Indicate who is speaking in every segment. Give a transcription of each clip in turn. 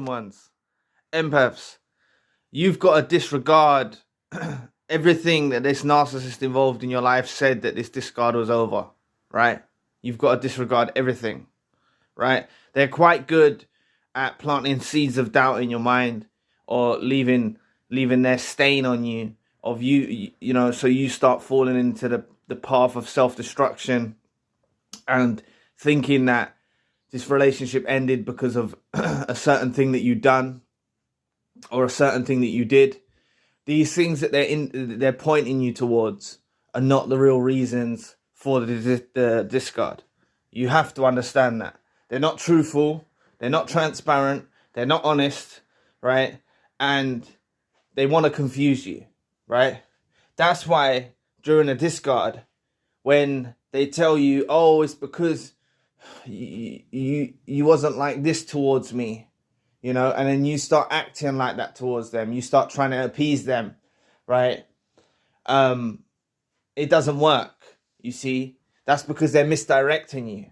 Speaker 1: ones, empaths, you've got to disregard everything that this narcissist involved in your life said that this discard was over, right? You've got to disregard everything, right? They're quite good at planting seeds of doubt in your mind, or leaving their stain on you, of you know, so you start falling into the path of self-destruction and thinking that this relationship ended because of a certain thing that you've done or a certain thing that you did. These things that they're pointing you towards are not the real reasons for the discard. You have to understand that. They're not truthful. They're not transparent. They're not honest, right? And they want to confuse you, right? That's why during a discard, when they tell you, oh, it's because you wasn't like this towards me, you know, and then you start acting like that towards them. You start trying to appease them, right? It doesn't work, you see. That's because they're misdirecting you,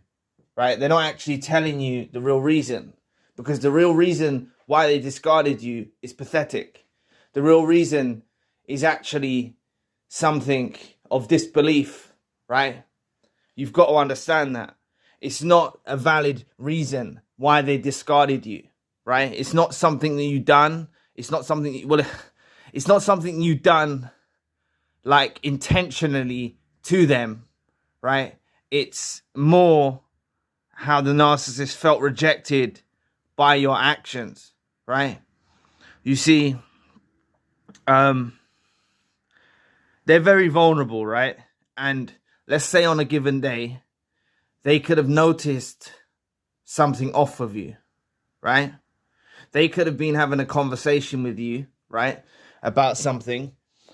Speaker 1: right? They're not actually telling you the real reason, because the real reason why they discarded you is pathetic. The real reason is actually something of disbelief, right? You've got to understand that. It's not a valid reason why they discarded you, right? It's not something that you've done. It's not something, well, it's not something you've done like intentionally to them, right? It's more how the narcissist felt rejected by your actions, right? You see, they're very vulnerable, right? And let's say on a given day, they could have noticed something off of you, right? They could have been having a conversation with you, right, about something.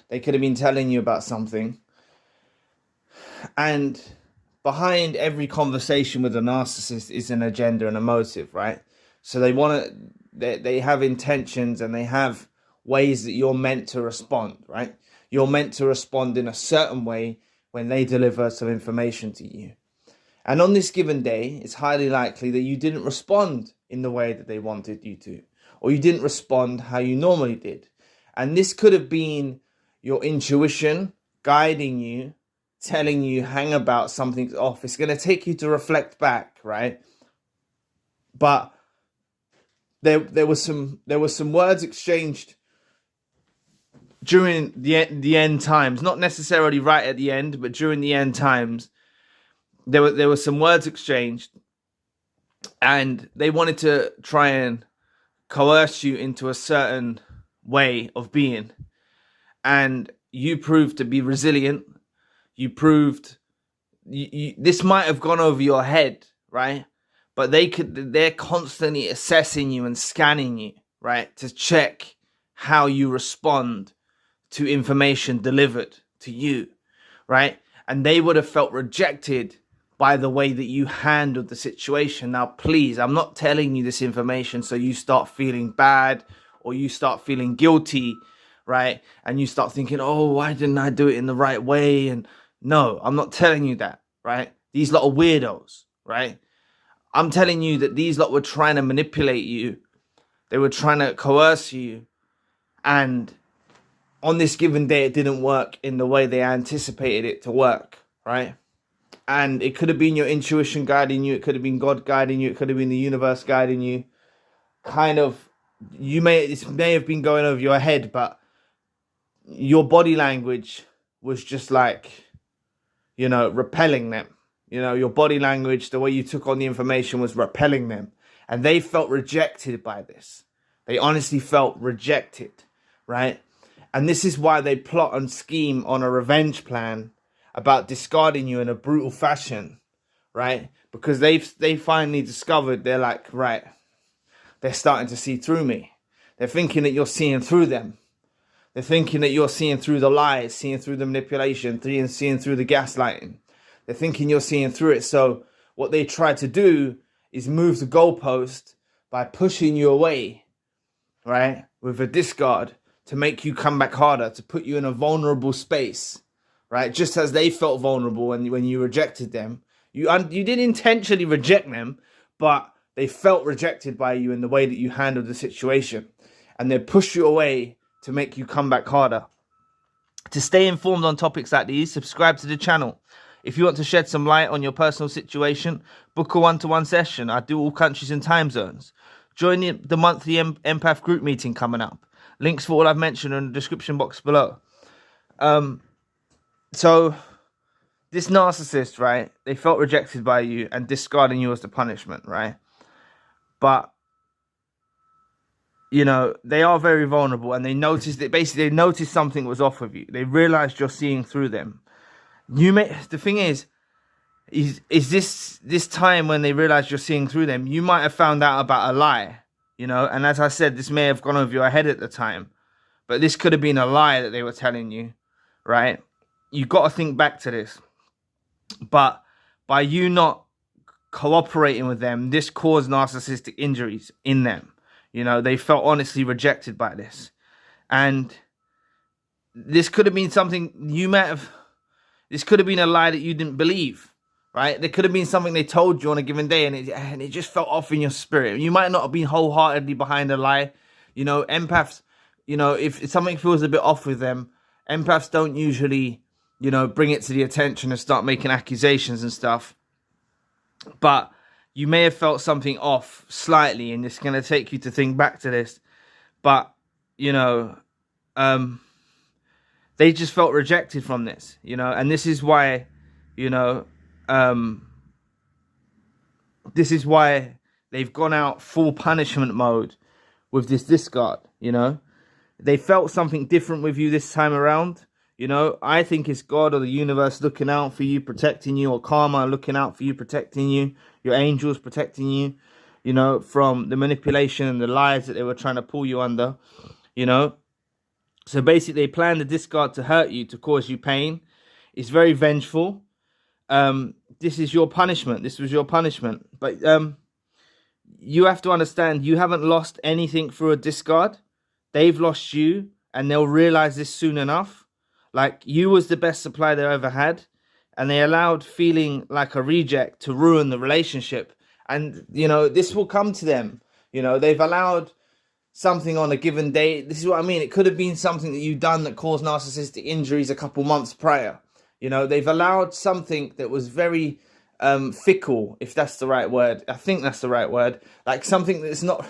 Speaker 1: They could have been telling you about something. And behind every conversation with a narcissist is an agenda and a motive, right? So they have intentions, and they have ways that you're meant to respond, right? You're meant to respond in a certain way when they deliver some information to you. And on this given day, it's highly likely that you didn't respond in the way that they wanted you to, or you didn't respond how you normally did. And this could have been your intuition guiding you, telling you, hang about, something's off. It's going to take you to reflect back, right? But there was some words exchanged during the end times, not necessarily right at the end, but during the end times. There were some words exchanged, and they wanted to try and coerce you into a certain way of being. And you proved to be resilient. You proved this might have gone over your head, right? But they're constantly assessing you and scanning you, right, to check how you respond to information delivered to you, right? And they would have felt rejected by the way that you handled the situation. Now, please, I'm not telling you this information so you start feeling bad or you start feeling guilty, right? And you start thinking, oh, why didn't I do it in the right way? And no, I'm not telling you that, right? These lot of weirdos, right? I'm telling you that these lot were trying to manipulate you. They were trying to coerce you. And on this given day, it didn't work in the way they anticipated it to work, right? And it could have been your intuition guiding you. It could have been God guiding you. It could have been the universe guiding you. Kind of, this may have been going over your head, but your body language was just like, you know, repelling them. You know, your body language, the way you took on the information was repelling them. And they felt rejected by this. They honestly felt rejected, right? And this is why they plot and scheme on a revenge plan about discarding you in a brutal fashion, right? Because they finally discovered, they're like, right, they're starting to see through me. They're thinking that you're seeing through them. They're thinking that you're seeing through the lies, seeing through the manipulation, seeing through the gaslighting. They're thinking you're seeing through it. So what they try to do is move the goalpost by pushing you away, right, with a discard to make you come back harder, to put you in a vulnerable space, right? Just as they felt vulnerable when you rejected them. You didn't intentionally reject them, but they felt rejected by you in the way that you handled the situation. And they push you away to make you come back harder. To stay informed on topics like these, subscribe to the channel. If you want to shed some light on your personal situation, book a one-to-one session. I do all countries and time zones. Join the monthly empath group meeting coming up. Links for all I've mentioned are in the description box below. So this narcissist, right, they felt rejected by you and discarding you as the punishment, right? But, you know, they are very vulnerable, and they noticed that basically they noticed something was off with you. They realized you're seeing through them. The thing is this time when they realize you're seeing through them, you might have found out about a lie, you know, and as I said, this may have gone over your head at the time, but this could have been a lie that they were telling you, right? You got to think back to this. But by you not cooperating with them, this caused narcissistic injuries in them. You know, they felt honestly rejected by this. And this could have been something this could have been a lie that you didn't believe, right? There could have been something they told you on a given day, and it just felt off in your spirit. You might not have been wholeheartedly behind a lie. You know, empaths, you know, if something feels a bit off with them, empaths don't usually, you know, bring it to the attention and start making accusations and stuff. But you may have felt something off slightly, and it's going to take you to think back to this. But, you know, they just felt rejected from this, you know, and this is why, you know, this is why they've gone out full punishment mode with this discard, you know. They felt something different with you this time around, you know. I think it's God or the universe looking out for you, protecting you, or karma looking out for you, protecting you, your angels protecting you, you know, from the manipulation and the lies that they were trying to pull you under, you know. So basically, they planned the discard to hurt you, to cause you pain. It's very vengeful. This is your punishment. This was your punishment. But you have to understand, you haven't lost anything through a discard. They've lost you, and they'll realize this soon enough. Like, you was the best supply they ever had, and they allowed feeling like a reject to ruin the relationship. And, you know, this will come to them. You know, they've allowed something on a given day. This is what I mean. It could have been something that you've done that caused narcissistic injuries a couple months prior. You know, they've allowed something that was very fickle, if that's the right word. I think that's the right word. Like something that's not,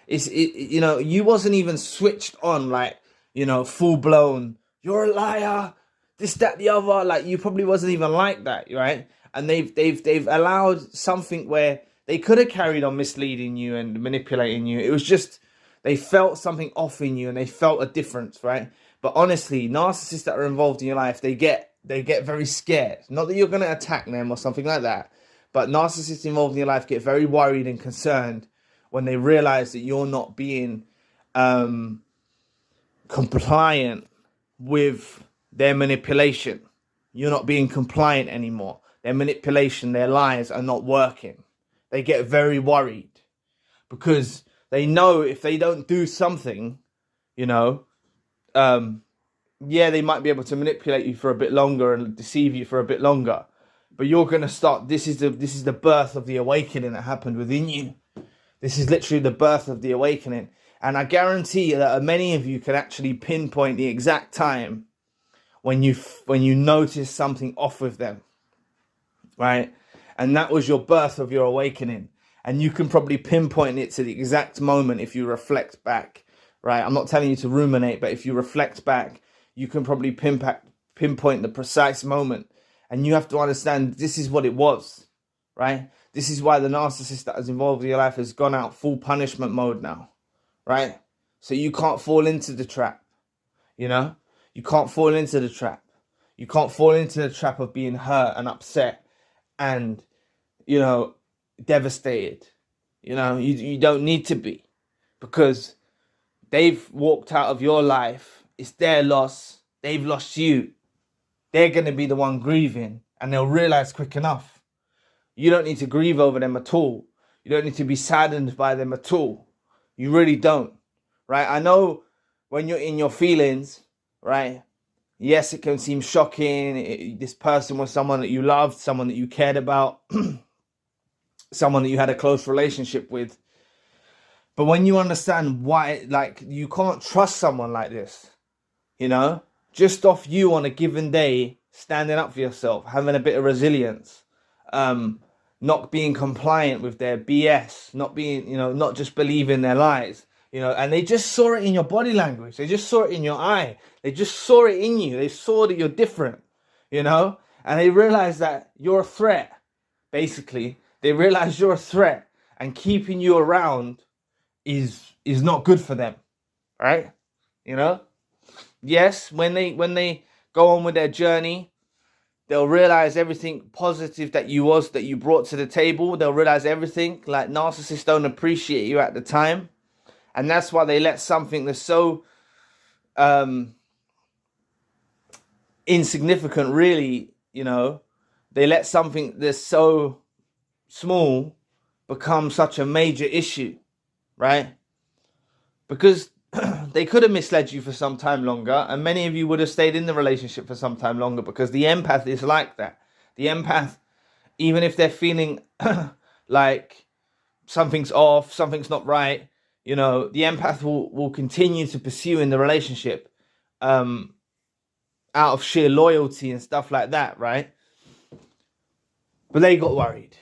Speaker 1: you know, you wasn't even switched on, like, you know, full blown, you're a liar, this, that, the other. Like, you probably wasn't even like that, right? And they've allowed something where they could have carried on misleading you and manipulating you. It was just, they felt something off in you, and they felt a difference, right? But honestly, narcissists that are involved in your life, they get very scared. Not that you're going to attack them or something like that, but narcissists involved in your life get very worried and concerned when they realize that you're not being compliant with their manipulation. You're not being compliant anymore. Their manipulation, their lies are not working. They get very worried because they know if they don't do something, you know, yeah, they might be able to manipulate you for a bit longer and deceive you for a bit longer. But you're going to start, this is the birth of the awakening that happened within you. This is literally the birth of the awakening. And I guarantee that many of you can actually pinpoint the exact time when you notice something off with them, right? And that was your birth of your awakening. And you can probably pinpoint it to the exact moment if you reflect back, right? I'm not telling you to ruminate, but if you reflect back, you can probably pinpoint the precise moment. And you have to understand this is what it was, right? This is why the narcissist that is involved in your life has gone out full punishment mode now, right? So you can't fall into the trap, you know? You can't fall into the trap. You can't fall into the trap of being hurt and upset and, you know, devastated. You know, you don't need to be, because they've walked out of your life. It's their loss. They've lost you. They're going to be the one grieving, and they'll realize quick enough. You don't need to grieve over them at all. You don't need to be saddened by them at all. You really don't, right? I know when you're in your feelings, right? Yes, it can seem shocking. This person was someone that you loved, someone that you cared about. someone that you had a close relationship with. But when you understand why, like, you can't trust someone like this, you know, just off you on a given day, standing up for yourself, having a bit of resilience, not being compliant with their BS, not being, you know, not just believing their lies, you know, and they just saw it in your body language. They just saw it in your eye. They just saw it in you. They saw that you're different, you know, and they realized that you're a threat, basically. They realize you're a threat, and keeping you around is not good for them, right? You know? Yes, when they go on with their journey, they'll realize everything positive that you brought to the table. They'll realize everything. Like, narcissists don't appreciate you at the time. And that's why they let something that's so insignificant, really, you know, they let something that's so small become such a major issue, right? Because they could have misled you for some time longer, and many of you would have stayed in the relationship for some time longer, because the empath is like that. The empath, even if they're feeling like something's off, something's not right, you know, the empath will continue to pursue in the relationship out of sheer loyalty and stuff like that, right? But they got worried.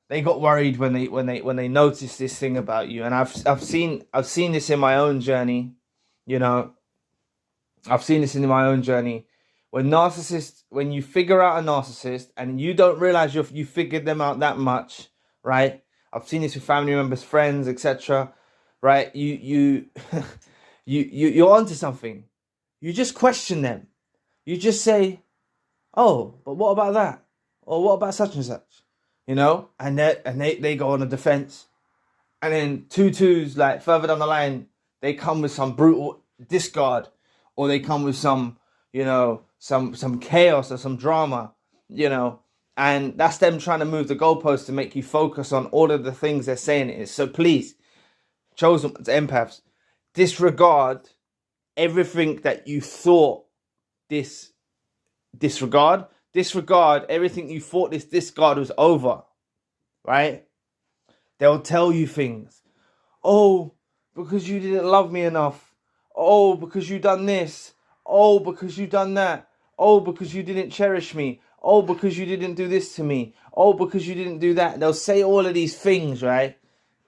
Speaker 1: They got worried when they noticed this thing about you. And I've seen this in my own journey, you know. I've seen this in my own journey. When you figure out a narcissist and you don't realize you figured them out that much, right? I've seen this with family members, friends, etc. Right? You're onto something. You just question them. You just say, "Oh, but what about that? Or what about such and such?" You know, and they go on a defense, and then twos, like, further down the line, they come with some brutal discard, or they come with some, you know, some chaos or some drama, you know, and that's them trying to move the goalposts to make you focus on all of the things they're saying it is. So please, chosen ones, empaths, disregard everything that you thought Disregard everything you thought this discard was over, right? They'll tell you things. Oh, because you didn't love me enough. Oh, because you done this. Oh, because you done that. Oh, because you didn't cherish me. Oh, because you didn't do this to me. Oh, because you didn't do that. They'll say all of these things, right?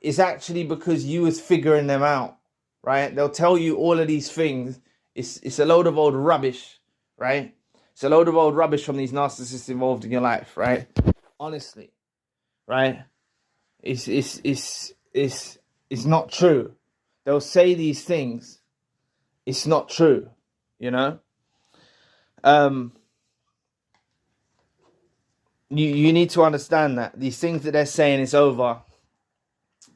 Speaker 1: It's actually because you was figuring them out, right? They'll tell you all of these things. It's a load of old rubbish, right? It's a load of old rubbish from these narcissists involved in your life, right? Honestly, right? It's not true. They'll say these things. It's not true, you know? You need to understand that these things that they're saying is over.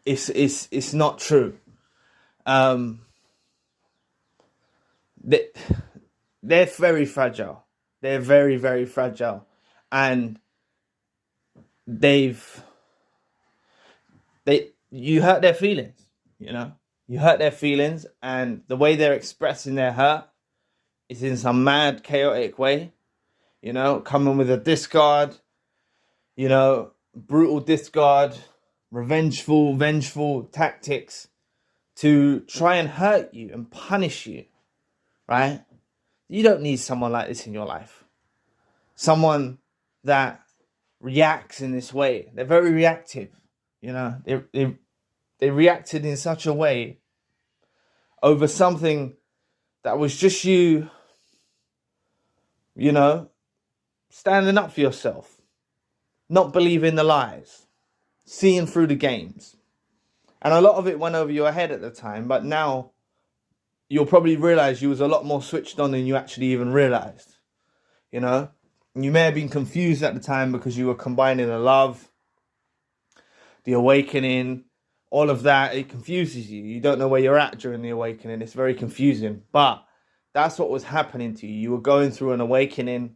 Speaker 1: It's not true. They're very fragile. They're very, very fragile, and you hurt their feelings, you know. You hurt their feelings, and the way they're expressing their hurt is in some mad, chaotic way, you know, coming with a discard, you know, brutal discard, vengeful tactics to try and hurt you and punish you, right? You don't need someone like this in your life. Someone that reacts in this way. They're very reactive, you know. They reacted in such a way over something that was just you know, standing up for yourself, not believing the lies, seeing through the games. And a lot of it went over your head at the time, but now you'll probably realize you was a lot more switched on than you actually even realized, you know. You may have been confused at the time because you were combining the love, the awakening, all of that. It confuses you. You don't know where you're at during the awakening. It's very confusing, but that's what was happening to you. You were going through an awakening.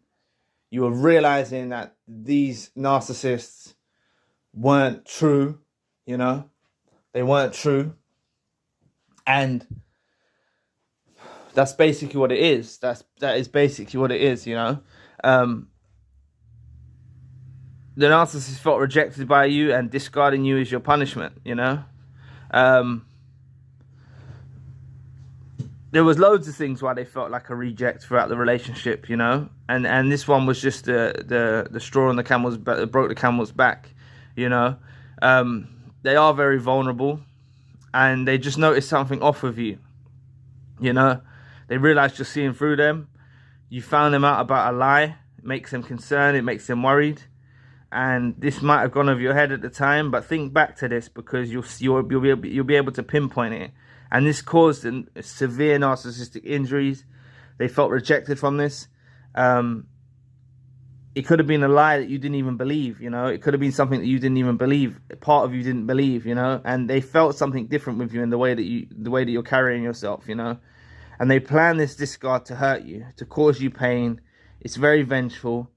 Speaker 1: You were realizing that these narcissists weren't true, you know. They weren't true. And that's basically what it is. That is basically what it is, you know. the narcissist felt rejected by you, and discarding you is your punishment, you know. There was loads of things why they felt like a reject throughout the relationship, you know, and this one was just the straw on the camel's back that broke the camel's back, you know. They are very vulnerable, and they just noticed something off with you, you know. They realized you're seeing through them. You found them out about a lie. It makes them concerned. It makes them worried. And this might have gone over your head at the time, but think back to this, because you'll be able to pinpoint it. And this caused severe narcissistic injuries. They felt rejected from this. It could have been a lie that you didn't even believe, you know. It could have been something that you didn't even believe. Part of you didn't believe, you know. And they felt something different with you in the way that you're carrying yourself, you know. And they plan this discard to hurt you, to cause you pain. It's very vengeful.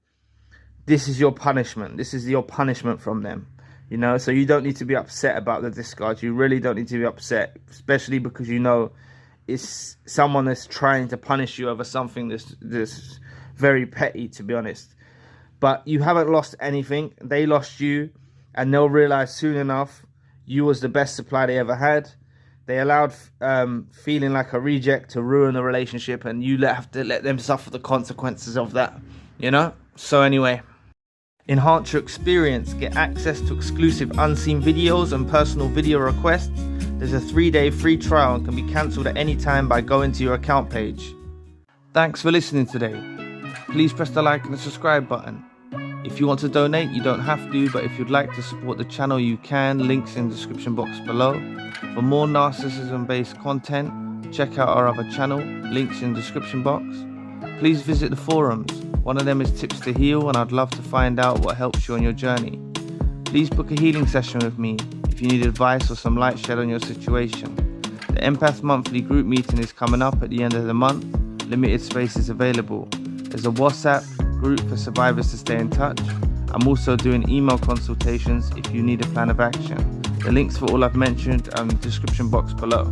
Speaker 1: This is your punishment. This is your punishment from them, you know. So you don't need to be upset about the discard. You really don't need to be upset, especially because you know it's someone that's trying to punish you over something that's very petty, to be honest. But you haven't lost anything. They lost you, and they'll realize soon enough you was the best supply they ever had. They allowed feeling like a reject to ruin the relationship, and you have to let them suffer the consequences of that, you know. So anyway, enhance your experience. Get access to exclusive unseen videos and personal video requests. There's a 3-day free trial and can be cancelled at any time by going to your account page. Thanks for listening today. Please press the like and the subscribe button. If you want to donate, you don't have to, but if you'd like to support the channel, you can. Links in the description box below. For more narcissism-based content, check out our other channel. Links in the description box. Please visit the forums. One of them is Tips to Heal, and I'd love to find out what helps you on your journey. Please book a healing session with me if you need advice or some light shed on your situation. The Empath Monthly group meeting is coming up at the end of the month. Limited space is available. There's a WhatsApp group for survivors to stay in touch. I'm also doing email consultations if you need a plan of action. The links for all I've mentioned are in the description box below.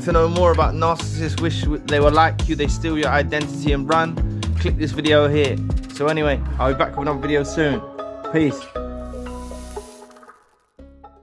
Speaker 1: To know more about narcissists, wish they were like you, they steal your identity and run, click this video here. So anyway, I'll be back with another video soon. Peace.